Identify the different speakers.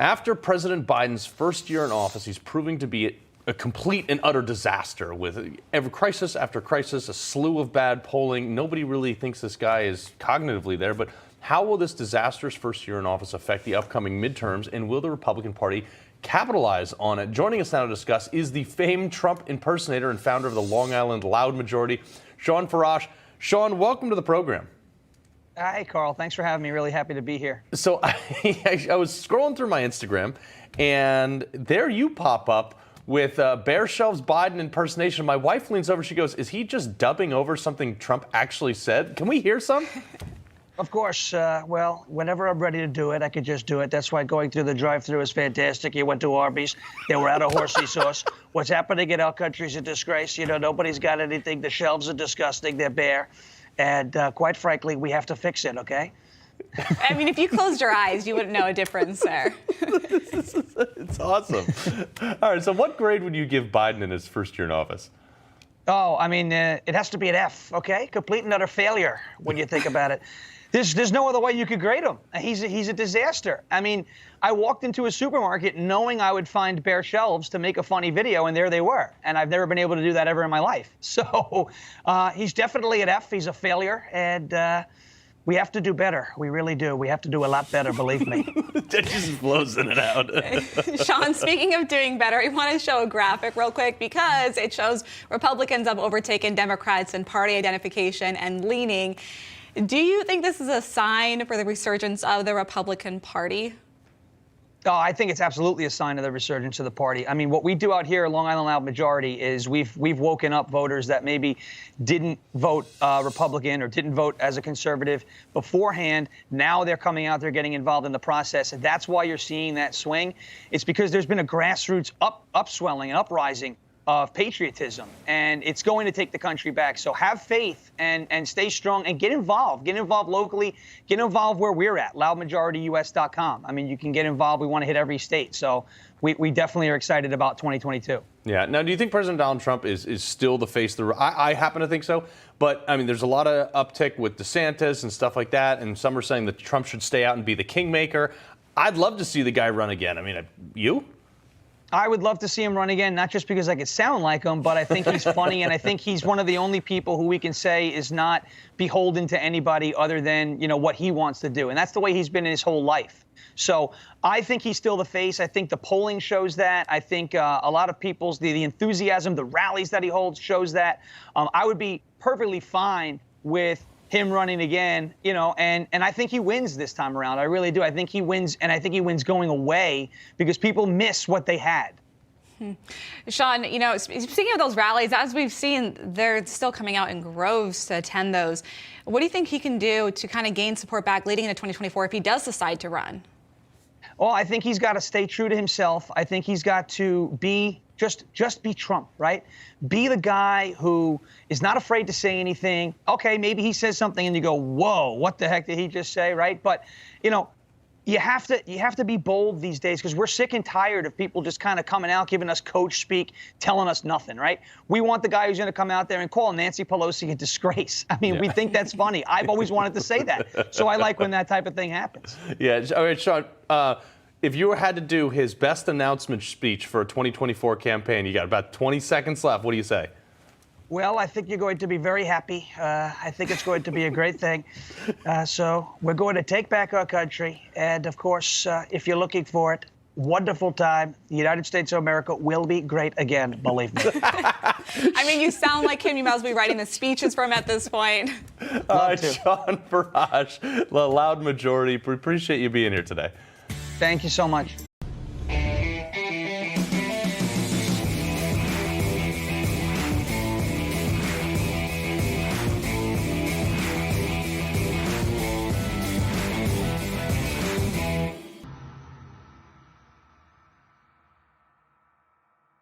Speaker 1: After President Biden's first year in office, he's proving to be a complete and utter disaster with every crisis after crisis, a slew of bad polling. Nobody really thinks this guy is cognitively there, but how will this disastrous first year in office affect the upcoming midterms, and will the Republican Party capitalize on it? Joining us now to discuss is the famed Trump impersonator and founder of the Long Island Loud Majority, Shawn Farash. Shawn, welcome to the program.
Speaker 2: Hi, Carl. Thanks for having me. Really happy to be here.
Speaker 1: So I was scrolling through my Instagram, and there you pop up with Bare Shelves Biden impersonation. My wife leans over. She goes, "Is he just dubbing over something Trump actually said? Can we hear some?"
Speaker 2: Of course. Well, whenever I'm ready to do it, I could just do it. That's why going through the drive-thru is fantastic. You went to Arby's. They were out of horsey sauce. What's happening in our country is a disgrace. You know, nobody's got anything. The shelves are disgusting. They're bare. And quite frankly, we have to fix it, okay?
Speaker 3: I mean, if you closed your eyes, you wouldn't know a difference there.
Speaker 1: It's awesome. All right, so what grade would you give Biden in his first year in office?
Speaker 2: Oh, I mean, it has to be an F, okay? Complete and utter failure when you think about it. There's no other way you could grade him. He's a disaster. I mean, I walked into a supermarket knowing I would find bare shelves to make a funny video, and there they were. And I've never been able to do that ever in my life. So he's definitely an F. He's a failure, and we have to do better. We really do. We have to do a lot better, believe me.
Speaker 1: That just blows in and out.
Speaker 3: Shawn, speaking of doing better, I want to show a graphic real quick because it shows Republicans have overtaken Democrats in party identification and leaning. Do you think this is a sign for the resurgence of the Republican Party?
Speaker 2: Oh, I think it's absolutely a sign of the resurgence of the party. I mean, what we do out here at Long Island Loud Majority is we've woken up voters that maybe didn't vote Republican or didn't vote as a conservative beforehand. Now they're coming out, they're getting involved in the process. And that's why you're seeing that swing. It's because there's been a grassroots upswelling and uprising of patriotism, and it's going to take the country back. So have faith and stay strong and get involved. Get involved locally. Get involved where we're at, loudmajorityus.com. I mean, you can get involved. We want to hit every state. So we definitely are excited about 2022.
Speaker 1: Yeah. Now, do you think President Donald Trump is still the face of the... I happen to think so. But, I mean, there's a lot of uptick with DeSantis and stuff like that, and some are saying that Trump should stay out and be the kingmaker. I'd love to see the guy run again. I mean, you?
Speaker 2: I would love to see him run again, not just because I could sound like him, but I think he's funny, and I think he's one of the only people who we can say is not beholden to anybody other than, you know, what he wants to do. And that's the way he's been in his whole life. So I think he's still the face. I think the polling shows that. I think a lot of people's, the enthusiasm, the rallies that he holds shows that. I would be perfectly fine with him running again, you know, and I think he wins this time around. I really do. I think he wins, and I think he wins going away because people miss what they had.
Speaker 3: Shawn, you know, speaking of those rallies, as we've seen, they're still coming out in groves to attend those. What do you think he can do to kind of gain support back leading into 2024 if he does decide to run?
Speaker 2: Well, I think he's got to stay true to himself. I think he's got to be just be Trump, right? Be the guy who is not afraid to say anything. Okay, maybe he says something and you go, whoa, what the heck did he just say, right? But, you know, you have to be bold these days because we're sick and tired of people just kind of coming out, giving us coach speak, telling us nothing, right? We want the guy who's going to come out there and call Nancy Pelosi a disgrace. I mean, we think that's funny. I've always wanted to say that. So I like when that type of thing happens.
Speaker 1: Yeah. All right, Shawn, if you had to do his best announcement speech for a 2024 campaign, you got about 20 seconds left. What do you say?
Speaker 2: Well, I think you're going to be very happy. I think it's going to be a great thing. So we're going to take back our country. And, of course, if you're looking for it, wonderful time. The United States of America will be great again, believe me.
Speaker 3: I mean, you sound like him. You must be writing the speeches for him at this point.
Speaker 1: Shawn Farash, the Loud Majority. Appreciate you being here today.
Speaker 2: Thank you so much.